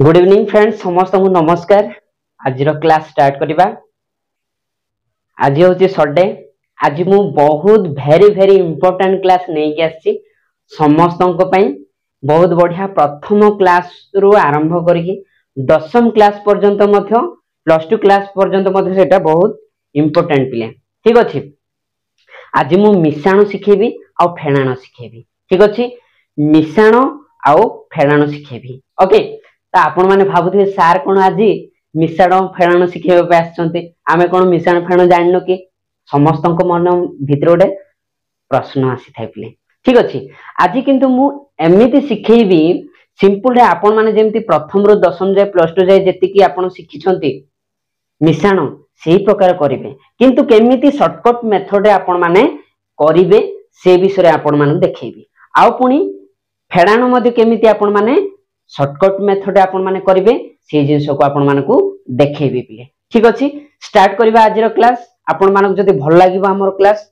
Good evening friends, समस्त को नमस्कार। आज क्लास स्टार्ट करवा। आज हूँ संडे। आज मु बहुत वेरी वेरी इंपोर्टेंट क्लास नहीं आसी समस्त बहुत बढ़िया प्रथम क्लास रु आरंभ करके दशम क्लास पर्यंत प्लस टू क्लास पर्यंत सेटा बहुत इंपोर्टेंट पिले। ठीक अच्छे। आज मु मिश्रण शिखेबी आ फेणाण शिखेबी। ठीक अच्छे। मिश्रण आउ फेणाण शिखेबी। ओके। तो आपण माने भाबुथिबे सार कोन आज मिश्रण फेणाण शिखेबा आछंते, आमे कोन मिश्रण फेणाण जाननो कि? समस्त मन भितर गोटे प्रश्न आसी थाइ पिले। ठीक अछि। आज किंतु मु एमिति शिखेबी सिंपल रे आपण माने जेमति प्रथम रो दशम जाय प्लस टू जाय जेति कि आपण शिखिछंती मिश्रण सेही प्रकार करिवे, किंतु केमिति शॉर्टकट मेथड रे आपण माने करिवे से विषय आपण माने देखैबी। आ पुनी फेणाण मध्ये केमिति आपण माने शॉर्टकट मेथड आपण माने करिवे से जिंस को आपण माने को देखैबी पिले। ठीक अछि। स्टार्ट करबा आज रो क्लास। आपण माने जदि भल लागिबो हमर क्लास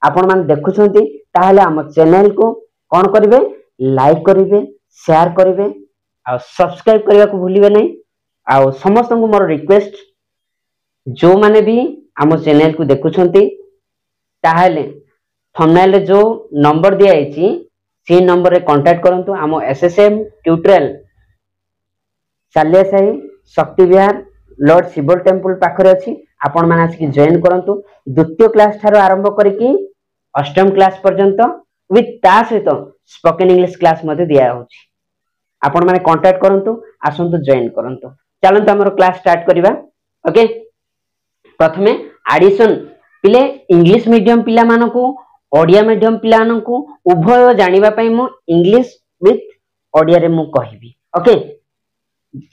आपण माने देखुछंती ताहाले हम चैनल को कोन करिवे, लाइक करिवे, शेयर करिवे आ सब्सक्राइब करबा को भूलिबे नै। आ समस्त को मोर रिक्वेस्ट जो माने भी हम चैनल को देखुछंती ताहाले थंबनेल रे जो नंबर दिया आइछि से नंबर रे कांटेक्ट करंतु। हम एसएसएम ट्यूटोरियल सालिया साही शक्ति विहार लॉर्ड शिवल टेम्पल पाखरे अछि। आपण माने आसी जॉइन करंतु। द्वितीय क्लास थारो आरंभ करिकि अष्टम क्लास पर्यंत विथ ता सहित स्पोकन इंग्लिश क्लास मध्ये दिया होछि। आपण माने कांटेक्ट करंतु, आसंतु जॉइन करंतु। चलंतु हमर क्लास स्टार्ट करिवा। ओके। प्रथमे एडिशन पिले इंग्लिश मीडियम पिला मानको ओडिया मीडियम पिला मानको उभय जानिबा पई मु इंग्लिश विथ ओडिया रे मु कहिबी। ओके।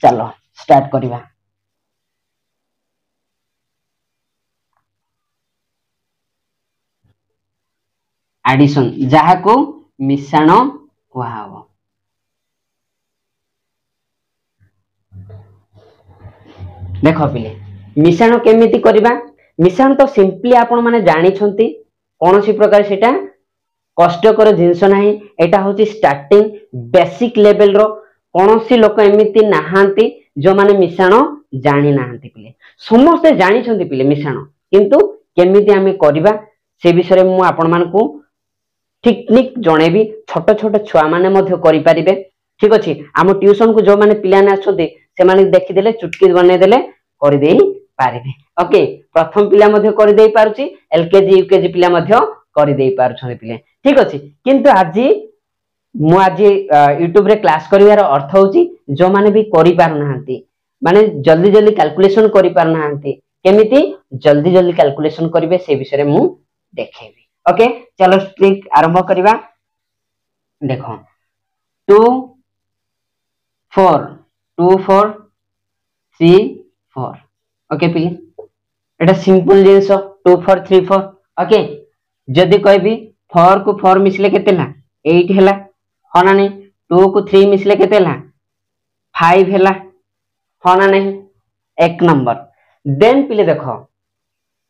चलो स्टार्ट करिवा। एडिशन जहा को मिश्रण कुहाबो। देखो पिले मिश्रण केमिति करिबा। मिश्रण तो सिंपली आपण माने जानि छंती कोनोसी प्रकार सेटा कष्टकर जिंस नाही। एटा होची स्टार्टिंग बेसिक लेवल रो। कोनोसी लोक एमिति नाहांती जो माने मिश्रण जानि नाहांती पिले। समस्त जानि छंती पिले मिश्रण, किंतु केमिति आमे करिबा से विषय मु आपण मानकू टेक्निक जणेबी। छोट छोट छुआ माने मध्य करि परिबे। ठीक अछि। हम ट्यूशन को जो माने पिला ने आछोते से माने देखि देले चुटकी बने देले करि देई पारिबे। ओके। प्रथम पिला मध्य करि देई पारुची, एलकेजी यूकेजी पिला मध्य करि देई पारुछन पिले। ठीक अछि। किंतु आज यूट्यूब रे क्लास करिवार अर्थ होची जो माने भी करि पार नाहंती, माने जल्दी जल्दी कैलकुलेशन करि पार नाहंती, केमिति जल्दी जल्दी कैलकुलेशन करिवे से विषय रे मु देखेबी। ओके। चलो स्ट्रिक आरंभ करिवा। देखो 2 4 2 4 3 4। ओके पिले एटा सिंपल जिंस 2 4 3 4। ओके। जदी कहबी 4 को 4 मिसले केतेला 8 हैला होना नहीं। 2 को 3 मिसले केतेला 5 हैला होना नहीं। एक नंबर। देन पिले देखो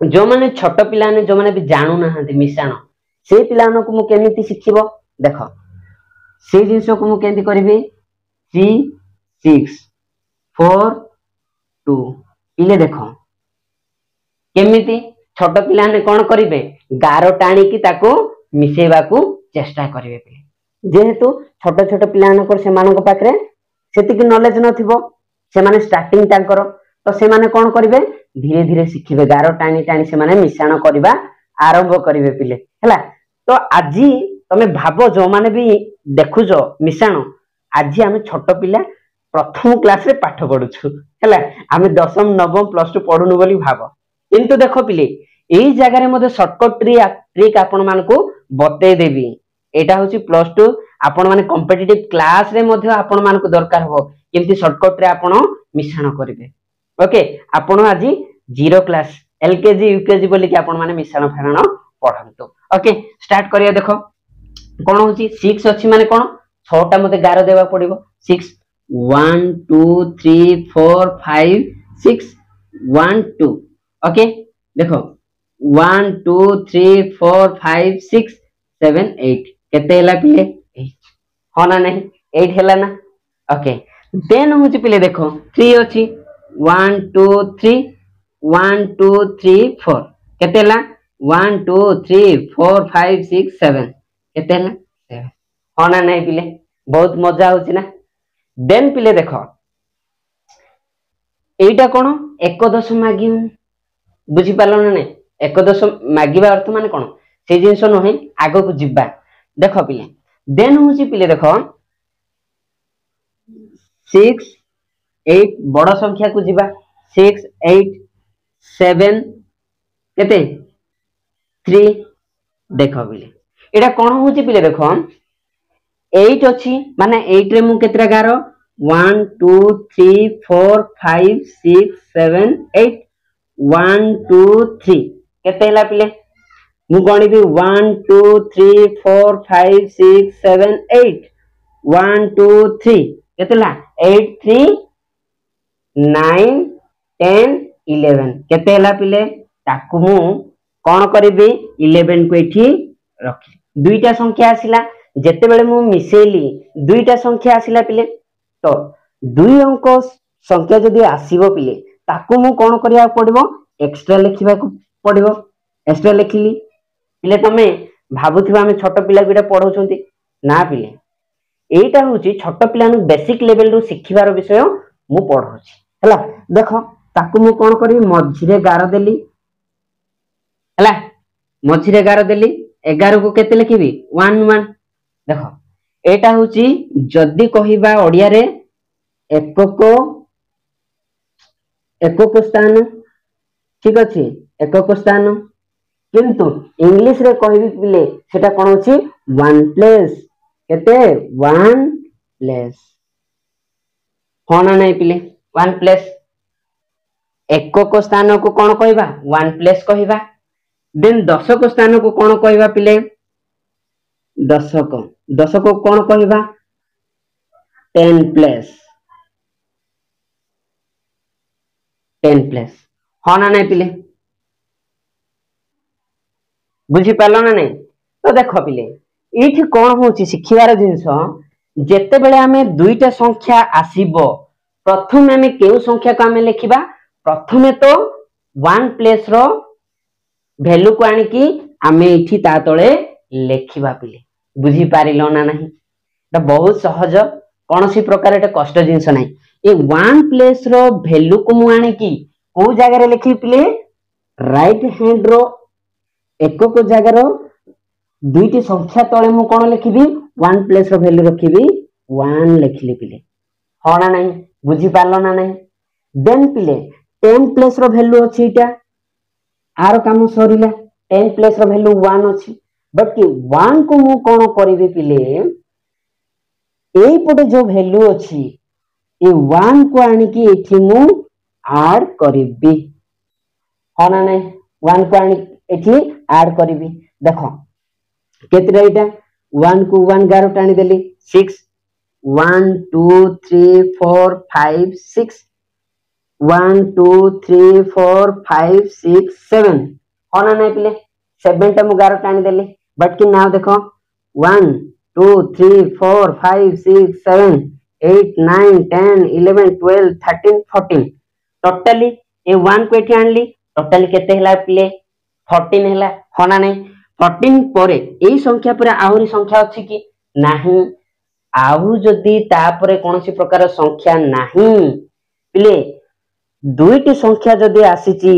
जो माने छोट पिला ने जो माने भी जानू ना हंती मिश्रण से पिला को मु केमिति शिखिबो। देखो से जिंस को मु केमिति करबी 3 6 4 2 पिले देखो केमिति छोट पिला ने कोन करिवे गारो टाणी की ताको मिसेबा को चेष्टा करिवे पिले। जेहेतु छोट छोट पिला को से मानको पाखरे सेतिक नॉलेज नथिबो, से माने स्टार्टिंग तांकर, तो से माने कोन करिवे धीरे धीरे शिखिबे। गारो टाणी टाणी से माने मिश्रण करबा आरंभ करिवे पिले। हैला। तो आजी तमे भाबो जो माने भी देखुजो मिश्रण आजी हमें छोट पिला प्रथम क्लास रे पाठ पढुछु। हैला। हमें दशम नवम प्लस टू पढुनु बोली भाबो, किंतु देखो पिले एही जगह रे मधे शॉर्टकट ट्रिक आपण मानको बतै देबी। एटा होची प्लस टू आपण माने कॉम्पिटिटिव क्लास रे मधे आपण मानको दरकार हो केमति शॉर्टकट रे आपण मिश्रण करिवे। ओके। आपण आजी जीरो क्लास एलकेजी यूकेजी बोली कि आपण माने मिश्रण फेराण पढंतु। ओके। स्टार्ट करिया। देखो कोन होची 6 अछि माने कोन 6 टा मते गारो देबा पड़िबो। 6 1 2 3 4 5 6 1 2। ओके। देखो 1 2 3 4 5 6 7 8 केते हैला पिले 8 होना नहीं 8 हैला ना। ओके। देन हूँ पिले देख 3 अच्छी 1 2 3 1 2 3 4 केते 1 2 3 4 5 6 7 केते 7 हाँ ना नहीं पिले बहुत मजा होची ना। देन पिले देख एटा कौन एकदश मागी बुझी पार्ल ना नहीं एकदश मागिबा अर्थ माने कौन से जिनस नुहे आग को जीवा देख पिले। देन हूँ पिले देख 6 8 बड़ संख्या को जीवा 6 8 7 केते 3 देख पिले एटा कौन हूँ पिले देख 8 अच्छी माने 8 रे मु केतरा गार 1 2 3 4 5 6 7 8 1 2 3 केते हला पिले मु गणिबी 1 2 3 4 5 6 7 8 1 2 3 केते हला 8 3 9 10 11 केते हला पिले ताकू मु कोन करिबी 11 को एठी रखी दुईटा संख्या आसिला जेते बेले मु मिसेली दुईटा संख्या आसिला पिले तो दुई अंक संख्या जदि आसीबो पिले ताकू मु कोन करिया पड़िबो एक्स्ट्रा लिखिबा को पड़िबो एक्स्ट्रा लिखिली पिले तमे भाबुथिबा हम छोट पिला गुडा पढौछंती ना पिले एटा होची छोट पिला नु बेसिक लेवल रु सिखिबार विषय मु पढौछि हला देखो ताकू मु कोन करिबी मझिरे गार देली हला मझिरे गार देली 11 को केते लिखिबी 1 1 देखो एटा होची जदी कहिबा ओडिया रे एकक स्थान ठीक अछि एकक स्थान किंतु इंग्लिश रे कहिबी पिले सेटा कोन होची 1 प्लेस केते 1 प्लेस होना नहीं पिले 1 प्लेस एकक स्थान को कोन कहिबा 1 प्लेस कहिबा। देन दशक स्थान को कोन कहिबा पिले दशक दशक कोन कहिबा 10 प्लेस हाँ ना नहीं पिले बुझी पार्ल ना नहीं तो देख पिले ये कौन हूँ शिखिबार जिनस जेते बेले आमे दुईटा संख्या आसीबो प्रथम आमे केउ संख्या को आमे लिखिबा प्रथमे तो 1 प्लेस रो वैल्यू को आनी की आमे इठी ता तळे लिखिबा पिले बुझी पारिलो ना नहीं तो बहुत सहज कौन सी प्रकार एटा कष्ट जिनस नहीं ये 1 प्लेस रो वैल्यू को मु आनी की को जगह रे लिखि पिले राइट हैंड रो एकक जगह रो दुईटी संख्या तळे मु कोन लिखिबी 1 प्लेस रो वैल्यू रखिबी 1 लिखिली पिले हाँ ना नहीं बुझी पार्लो ना नहीं। देन पिले 10 प्लेस रो वैल्यू अछि इटा आर काम सरिला 10 प्लेस रो वैल्यू 1 अछि बट कि 1 को मु कोन करिबी पिले एई पटे जो वैल्यू अछि ए 1 को आनी की एठी मु ऐड करिबी हाँ ना नहीं 1 को आनी एठी ऐड करिबी देखो केतरा इटा 1 को 1 गारो टाणी देली 6 1 2 3 4 5 6 1 2 3 4 5 6 7 हाँ ना नहीं पिले 7 टा मु गारो टाणी देली बट कि नाउ देखो 1 2 3 4 5 6 7 8 9 10 11 12 13 14 टोटली ए 1 को एठी आनली टोटली केते हला पिले 14 हला हाँ ना नहीं 14 परे एई संख्या परे आहुरी संख्या अछि कि नाही आउ जदी तापरे कोनसी प्रकार संख्या नाही पिले दुईटी संख्या जदी आसीची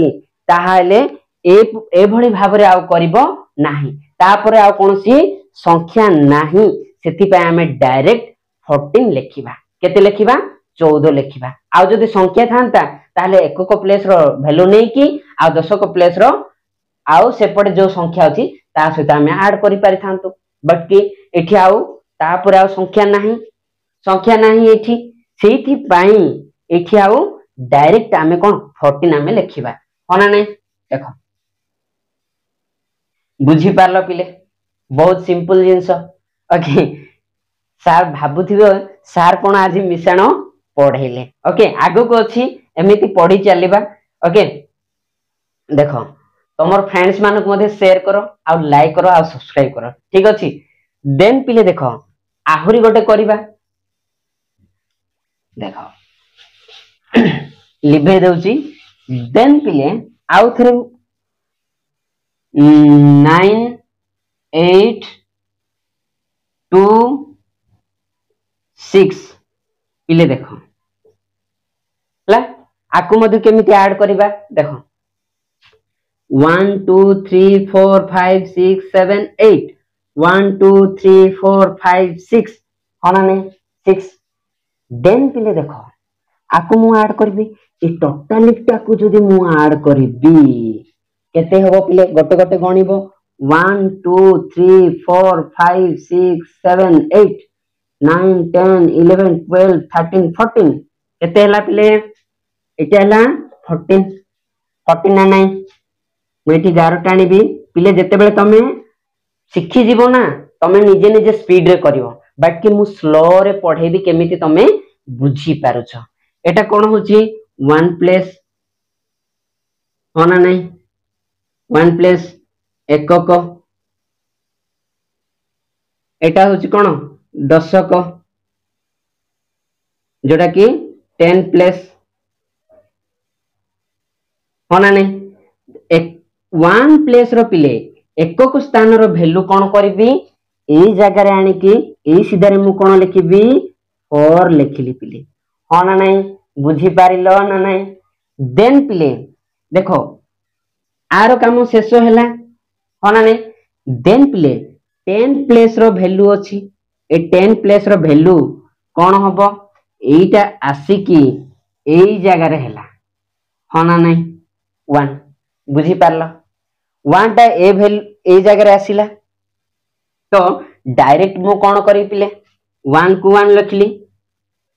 ताहाले ए भली भाबरे आउ करिवो नाही तापरे आउ कोनसी संख्या नाही सेति पय हमें डायरेक्ट 14 लेखिबा केते लेखिबा 14 लेखिबा आउ जदी संख्या थांता ताहाले एकक प्लेस रो वैल्यू नै कि आ दशक प्लेस रो आउ सेपटे जो संख्या अछि ता सहित हमें ऐड करि पारि थांतु बट कि एठी आउ तापरे आउ संख्या नाही एठी सेठी पाई एठी आउ डायरेक्ट हमें कोन 14 हमें लेखिबा होना नै देखो बुझी पारलो पिले बहुत सिंपल जिंस ओके सार भाबुथिबो सार कोन आज मिश्रण पढेले ओके आगो को अछि एमिति पढी चलीबा ओके देखो तमर फ्रेंड्स मानक मध्ये शेयर करो आ लाइक करो आ सब्सक्राइब करो ठीक अछि। देन पिले देखो आहुरी गोटे करिबा देखो लिभे दउची देन पिले आउ थरे 9 8 2 6 पिले देखो ला आकु मधु केमिति ऐड करिबा देखो 1 2 3 4 5 6 7 8 1 2 3 4 5 6 होना नहीं 6 देन पिले देखो आकु मु ऐड करबी ए टोटालिटी आकु जदी मु ऐड करबी केते हबो पिले गोटे गोटे गणिबो 1 2 3 4 5 6 7 8 9 10 11 12 13 14 केते हला पिले एटा हला 14 14 ना नहीं मुठी गारो टाणी भी पिले जेते बेले तमे शिखी जीवो ना तमे निजे निजे स्पीड रे करिवो बट कि मु स्लो रे पढेबी केमिति तमे बुझी पारुछ एटा कोन होची 1 प्लस होना नहीं 1 प्लस एकक एटा होची कोन दशक जोटा कि 10 प्लस होना नहीं 1 प्लस रो पिले एकक स्थान रो वैल्यू कोन करबी एई जगह रे आनी कि एई सीधा रे मु कोन लिखिबी 4 लिखिली पिले होना नहीं बुझी पारिलो ना नहीं देन पिले देखो आरो काम शेष हैला होना नहीं देन पिले 10 प्लस रो वैल्यू अछि ए 10 प्लस रो वैल्यू कोन हबो एईटा आसी कि एई जगह रे हैला होना नहीं 1 बुझी पारलो 1 टा ए वैल्यू एई जगह रे आसीला तो डायरेक्ट मु कोन करी पिले 1 को 1 लिखली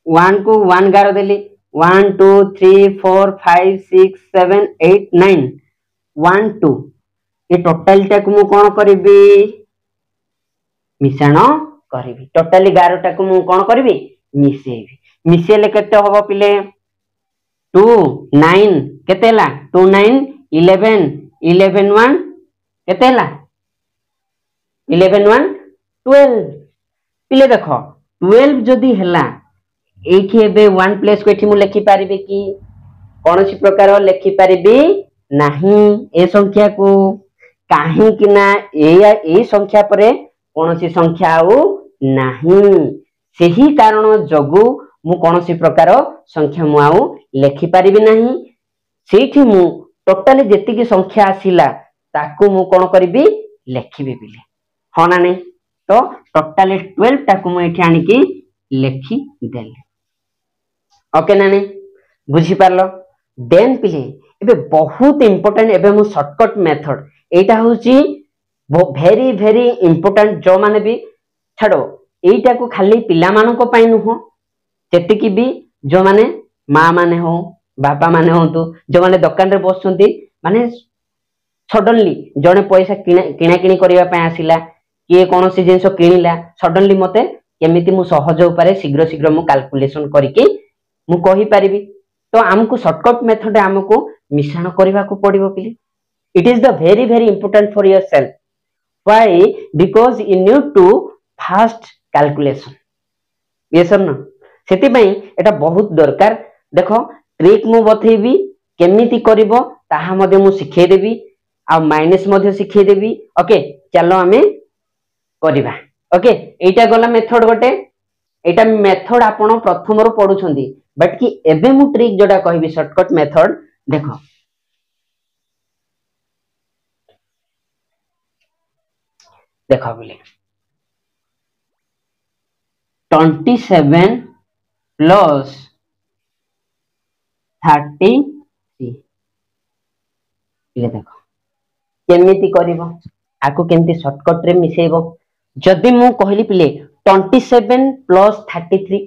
1 को 1 गारो देली 1 2 3 4 5 6 7 8 9 1 2 ये टोटल टा को मु कोन करबी मिश्रण करबी टोटली 11 टा को मु कोन करबी मिसेबी मिसेले केते होबो पिले 2 9 केते ला 2 9 11 11 1 केते ला 11 1 12 पिले देखो 12 जदी हला एठी एबे 1 प्लस को एठी मु लिखि पारिबे कि कोनसी प्रकार लिखि पारिबी नाही ए संख्या को काहे कि ना ए संख्या परे कोनसी संख्या आउ नाही सेही कारण जगु मु कोनसी प्रकार संख्या मु आउ लिखि पारिबी नाही सेठी मु टोटली जेति की संख्या आसीला ताकू मु कोन करबी लिखिबे बिले होना नहीं तो टोटली 12 ताकू मु एठी आनी कि लिखि देले ओके ना नहीं बुझी पारलो देन पिले एबे बहुत इंपोर्टेंट एबे मु शॉर्टकट मेथड एटा होची वेरी वेरी इंपोर्टेंट जो माने भी छाड़ो एटा को खाली पिला मानो को पाई नुहो जेति की भी जो माने मां माने हो बापा माने हो तो जो माने दुकान रे बसुंती माने सडनली जने पैसा किना किनी करिवा पय आसिला किए कोनोसी जिंस किनिला सडनली मते केमिति मु सहज उपारे शीघ्र शीघ्र मु कैलकुलेशन करिके मु कहि परिबी तो हमको शॉर्टकट मेथड हमको मिश्रण करबा को पड़िबो पिले it is the very very important for yourself why because you need to fast calculation yes और नो सेति पई एटा बहुत दरकार देखो ट्रिक मु बथेबी केमिति करिवो ताहा मध्ये मु सिखे देबी आ माइनस मध्ये सिखे देबी ओके चलो हमें करिबा ओके एटा गला मेथड गोटे एटा मेथड आपण प्रथम रो पढुछंदी बट कि एबे मु ट्रिक जोडा कहबी शॉर्टकट मेथड देखो देखो बोले 27 प्लस 33 ये देखो केमिति करिवो आको केमिति शॉर्टकट रे मिसेइबो जदी मु कहली पिले 27 प्लस 33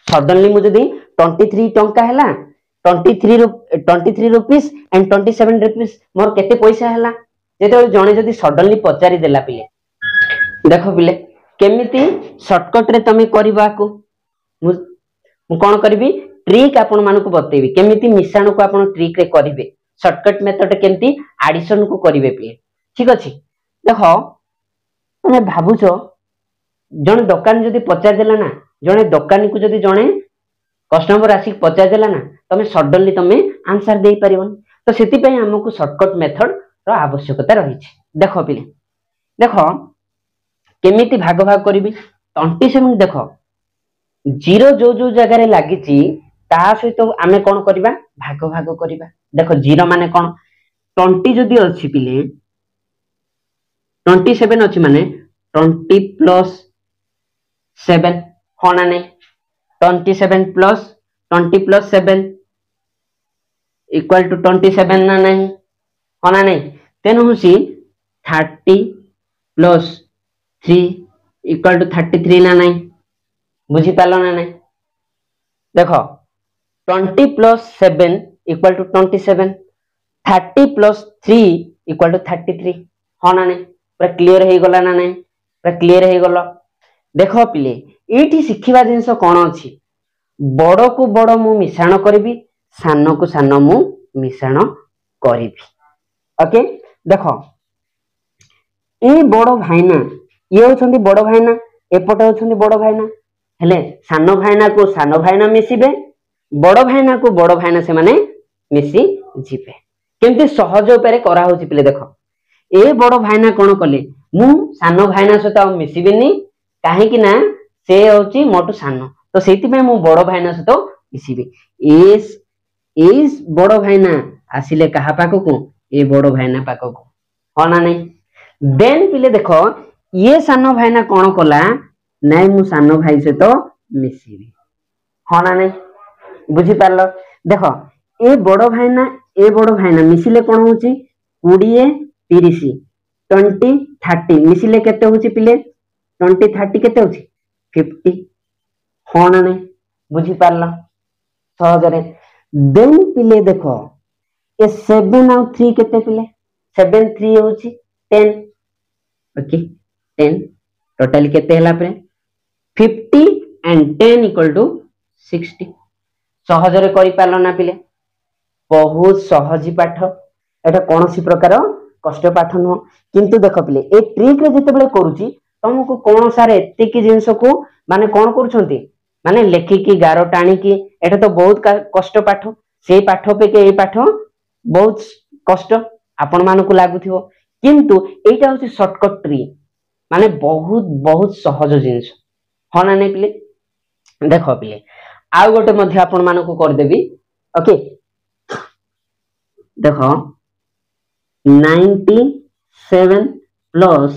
सडनली मु जदी 23 टंका हैला 23 रुपीस एंड 27 रुपीस मोर केते पैसा हैला जेते जणे जदी सडनली पचारी देला पिले देखो पिले केमिति शॉर्टकट रे तमे करबा को मु कोन करबी ट्रिक आपन मानको बतेबी केमिति मिश्रण को आपन ट्रिक रे करिवे शॉर्टकट मेथड केमिति एडिशन को करिवे पिले ठीक अछि देखो तमे भाबुछो जणे दुकान जदी पचार देला ना जणे दुकानी को जदी जणे क्वेश्चन नंबर आसिक पचार देला ना तमे सडनली तमे आंसर दे परिबन तो सेति पय हमकु शॉर्टकट मेथड रो आवश्यकता रही छै। देखो पिले देखो केमिति भाग भाग करबी 27 देखो जीरो जो जो जगह रे लागि छि ता सहित आमे कोन करबा भाग भाग करबा। देखो जीरो माने कोन 20 जदि अछि पिले 27 अछि माने 20 प्लस 7 होना नै 27 प्लस 20 प्लस 7 इक्वल टू 27 ना नहीं होना नहीं तेनु हुसी 30 प्लस 3 इक्वल टू 33 ना नहीं बुझी पालो ना नहीं। देखो 20 plus 7 equal to 27 30 plus 3 equal to 33 होना नहीं पूरा क्लियर हे गला ना नहीं पूरा क्लियर हे गलो। देखो पिले एठी शिखिबा जिंस कोन अछि बड़ को बड़ मु मिश्रण करबी सान को सान मु मिश्रण करिबी। ओके देखो ए बड़ भाईना ये होछंती बड़ भाईना एपटे होछंती बड़ भाईना हेले सान भाईना को सान भाईना मिसिबे बड़ भाईना को बड़ भाईना से माने मिसी जिबे केमती सहज उपाय करा होची पिले। देखो ए बड़ भाईना कोन कले मु सान भाईना सहित मिसिबिनी काहे कि ना से होची मोटू सान तो सेति पे मु बड़ भाईना सहित मिसिबी ए बड़ भाईना आसिले कहा पाको को ए बड़ भाईना पाको को होना नहीं। देन पिले देखो ये सान भाईना कोन कला नहीं मु सान भाई से तो मिसिबी होना नहीं बुझी पारलो। देखो ए बड़ भाईना मिसिले कोन होची 20 30 20 30 मिसिले केते होची पिले 20 30 केते होची 50 होना नहीं बुझी पारलो सहज रे। देन पिले देखो ए 7 और 3 केते पिले 7 3 होची 10 ओके 10 टोटल केते हला पे 50 एंड 10 इक्वल टू 60 सहज रे करि पालो ना पिले बहुत सहजी पाठ एटा कोनोसी प्रकार कष्ट पाठ न किंतु देखो पिले ए ट्रिक रे जते बेले करूची तुमको कोन सारे एतिकी जिंस को माने कोन करूछंती माने लेखि की गारो टाणी की एटा तो बहुत कष्ट पाठ से पाठ पे के ए पाठ बहुत कष्ट आपण मान को लागुथिबो किंतु एटा होची शॉर्टकट ट्री माने बहुत बहुत सहज जिंस होना नै पिले। देखो पिले आ गोटे मध्ये आपण मान को कर देबी ओके देखो 97 प्लस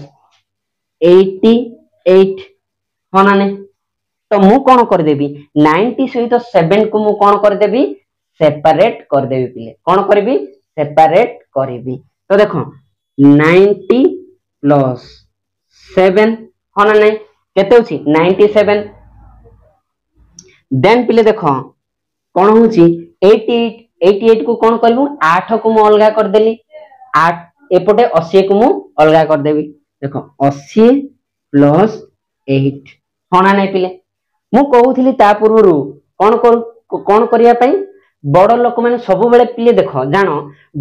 88 होना नै तो मु कोन कर देबी 90 सहित 7 को मु कोन कर देबी सेपरेट कर देबी पिले कोन करबी सेपरेट करबी तो देखो 90 प्लस 7 होना नै केते होची 97 देन पिले देखो कोन होची 88 को कोन करबू 8 को मु अलगा कर देली 8 एपटे 80 को मु अलगा कर देबी देखो 80 प्लस 8 होना नै पिले मु कहउथिली ता पूर्वरु कोन करिया पई बड़ लोक माने सब बेले पिले देखो जानो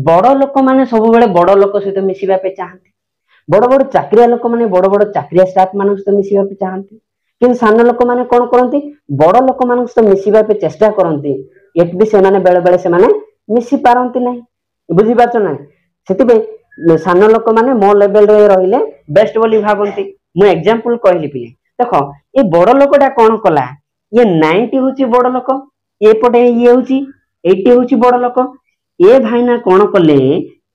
बड़ लोक माने सब बेले बड़ लोक सहित मिसिबा पे चाहते बड़ बड़ चाकरिया लोक माने बड़ बड़ चाकरिया स्टाफ मानक सहित मिसिबा पे चाहते किंतु सान लोक माने कोन करंती बड़ लोक मानक सहित मिसिबा पे चेष्टा करंती एक भी से माने बेले बेले से माने मिसी पारंती नै बुझी पाछो नै सेति पे सान लोक माने मो लेवल रे रहिले बेस्ट बोली भाबंती मु एग्जांपल कहली पिले देखो ए बड़ लोकटा कोन कला ये 90 होची बड़ लोक ए पटे ये होची 80 होची बड़ लोक ए भाईना कोन कले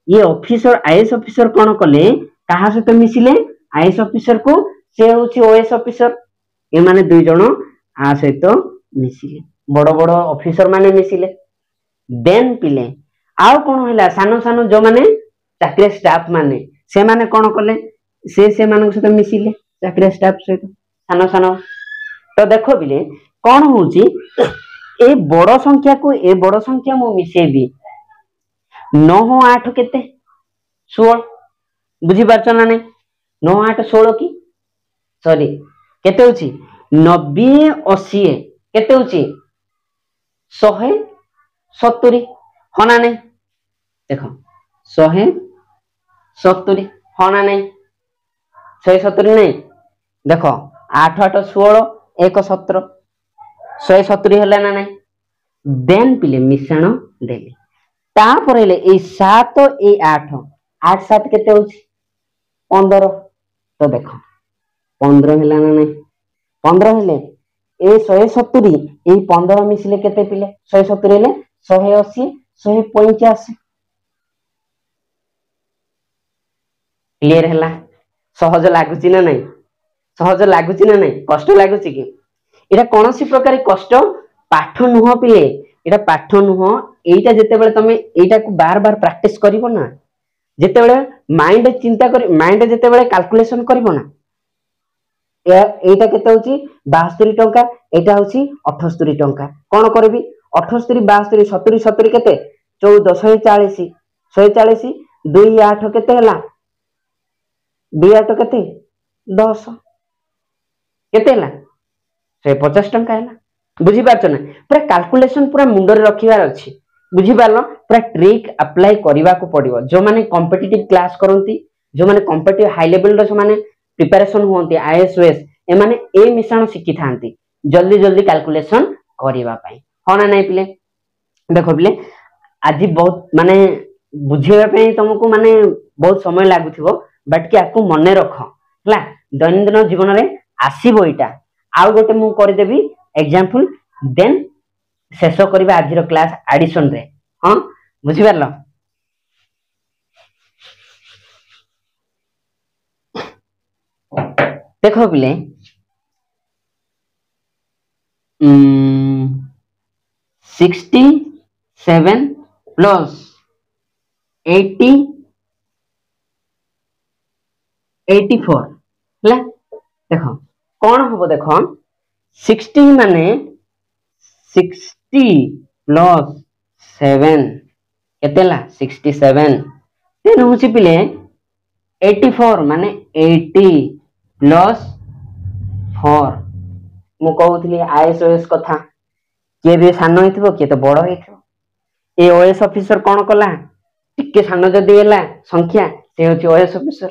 ये ऑफिसर आईएएस ऑफिसर कोन कले कहा सहित मिसिले आईएएस ऑफिसर को से होची ओएस ऑफिसर ए माने दुई जण आ सहित मिसिले बड़ बड़ ऑफिसर माने मिसिले देन पिले आउ कोन होला सानो सानो जो माने चाकरी स्टाफ माने से माने कोन कले से मानक सहित मिसिले चाकरी स्टाफ सहित सानो सानो तो देखो बिले कोन होची ए बड़ संख्या को ए बड़ संख्या मु मिसेबी 9 8 केते 16 बुझी पारछ ना नै 9 8 16 की सॉरी केते होची 90 80 केते होची 170 होना नै देखो 170 होना नै 170 नै देखो 8 8 16 1 17 170 होला ना नै देन पिले मिश्रण देली तापर हेले ए 7 ए 8 8 7 केते होची 15 तो देखो 15 हेला ना नहीं 15 हेले ए 170 ए 15 मिसले केते पिले 170 हेले 180 185 क्लियर हैला सहज लागुची ना नहीं सहज लागुची ना नहीं कष्ट लागुची कि एटा कोनोसी प्रकार कष्ट पाठ नुह पिले एटा पाठ नुह एटा जेते बेले तमे एटा को बार बार प्रैक्टिस करिवो ना जेते बेले माइंड चिंता कर माइंड जेते बेले कैलकुलेशन करिवो ना एटा केते होची 72 टंका एटा होची 78 टंका कोन करबी 78 72 70 70 केते 14 140 140 2 8 केते हला 2 8 केते 10 केते हला 150 टंका हला बुझी पारछ ना पूरा कैलकुलेशन पूरा मुंडर रखिवार अछि बुझी पारलो पूरा ट्रिक अप्लाई करबा को पड़िबो जो माने कॉम्पिटिटिव क्लास करंती जो माने कॉम्पिटिटिव हाई लेवल रो माने प्रिपरेशन होंती आईएसओएस ए माने ए मिश्रण शिखि थांती जल्दी जल्दी कैलकुलेशन करबा पई हो ना नहीं पिले देखो पिले आज बहुत माने बुझेबा पई तुमको माने बहुत समय लागुथिबो बट कि आकु मने रखो हला दैनंदिन जीवन रे आसीबो इटा आउ गोटे मु कर देबी एग्जांपल देन शेष करबा आज रो क्लास एडिशन रे हां बुझी परलो देखो पिले 67 प्लस 80 84 हला देखो कौन हम देखो 60 माने 60 प्लस 7 केतेला 67 देन होची पिले 84 माने 80 प्लस 4 मु कहउथली आईएसओएस कथा के भी सानो हितबो के तो बड़ हितबो ए ओएस ऑफिसर कोन कला टिके सानो जदी हैला संख्या से होची ओएस ऑफिसर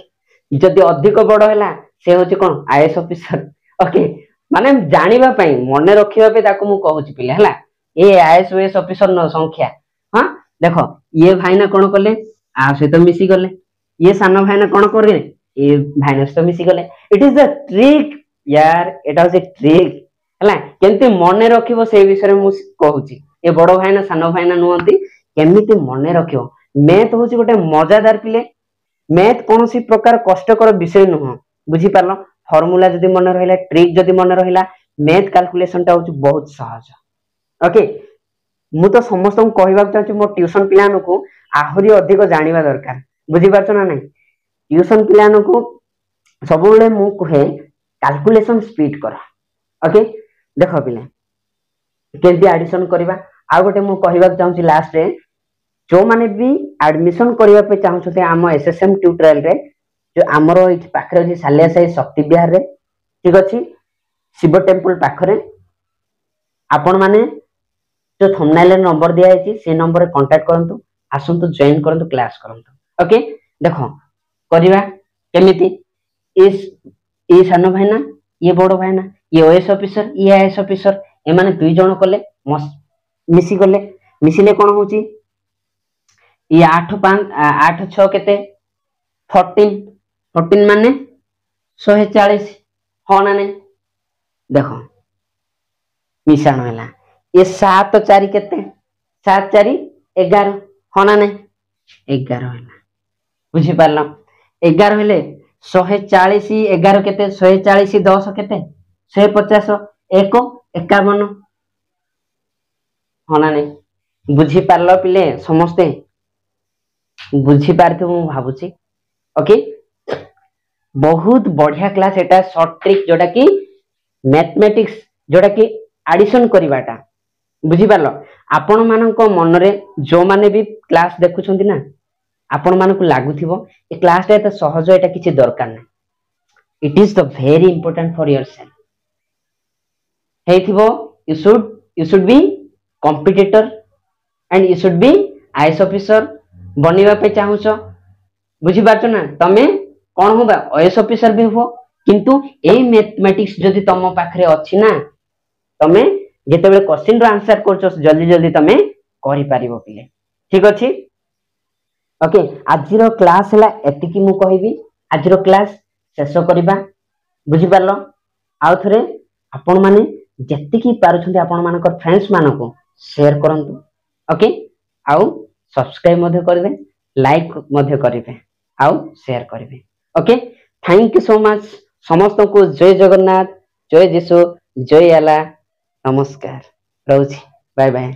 जदी अधिक बड़ हैला से होची कोन आईएएस ऑफिसर ओके माने जानिबा पई मने रखिबा पे ताको मु कहउची पिले हैला ए आईएएस ऑफिसर न संख्या हां देखो ये भाईना कोन करले आ से तो मिसी गले ये सानो भाईना कोन करले ए भाईना से तो मिसी गले इट इज द ट्रिक यार एटा होची ट्रिक हैला केनते मने रखिबो से विषय मु कहउची ए बड़ भाईना सानो भाईना नुहंती केमिति मने रखिबो मैथ होची गोटे मजादार पिले मैथ कोनोसी प्रकार कष्टकर विषय नुह बुझी पारलो फार्मूला जदी मने रहिला ट्रिक जदी मने रहिला मैथ कैलकुलेशन टा होची बहुत सहज ओके मु तो समस्त को कहबा चाहूची मो ट्यूशन प्लान को आहुरी अधिक जानिबा दरकार बुझी पारछ ना नहीं ट्यूशन प्लान को सब बेले मु कहे कैलकुलेशन स्पीड करा ओके देखो पिले केंती एडिशन करबा आ गोटे मु कहबा चाहूची लास्ट रे जो माने भी एडमिशन करबा पे चाहूछते आम एसएसएम ट्यूटोरियल रे जो हमरो इच पाखरे अछि सालिया साई शक्ति विहार रे ठीक अछि शिव टेंपल पाखरे आपण माने जो थंबनेल नंबर दिया है से नंबर रे कांटेक्ट करंतु आसंतु जॉइन करंतु क्लास करंतु ओके देखो करबा केमिति इस ए सानो भाईना ये बड़ भाईना ये ओएस ऑफिसर ये आईएएस ऑफिसर ए माने दुई जण कले मिसी गले मिसिले कोन होची ये 8 5 8 6 केते 14 14 माने 140 हो ना नहीं देखो मिश्रण हैला ये 7 4 केते 7 4 11 हो ना नहीं 11 हैला बुझी पारला 11 हेले 140 11 केते 140 10 केते 150 1 51 हो ना नहीं बुझी पारलो पिले समस्ते बुझी पारथि मु भाबुची ओके बहुत बढ़िया क्लास एटा शॉर्ट ट्रिक जोटा कि मैथमेटिक्स जोटा कि एडिशन करबाटा बुझी पारलो आपण मानको मन रे जो माने भी क्लास देखुछंती ना आपण मानको लागुथिबो ए क्लास रे त सहज एटा किछि दरकार नै it is the very important for yourself हेथिबो you should be competitor and you should be IAS officer बनिबा पे चाहूछ बुझी पारछ ना तमे कोन होबा आईएएस ऑफिसर भी हो किंतु ए मैथमेटिक्स जदी तम पाखरे अछि ना तमे ଯେତେବେଳେ क्वेश्चन रो आंसर करछो जल्दी जल्दी तमे करि पारिबो पिले ठीक अछि ओके आजिरो क्लास हला एतिकी मु कहिबी आजिरो क्लास शेष करिबा बुझि पारलो आउ थरे आपण माने जेतिकी पारुछन्ते आपण मानकर फ्रेंड्स मानको शेयर करंतु ओके आउ सब्सक्राइब मध्य करबे लाइक मध्य करिवे आउ शेयर करिवे okay thank you so much समस्त को जय जगन्नाथ जय जीशु जय आला नमस्कार रहउछि बाय बाय।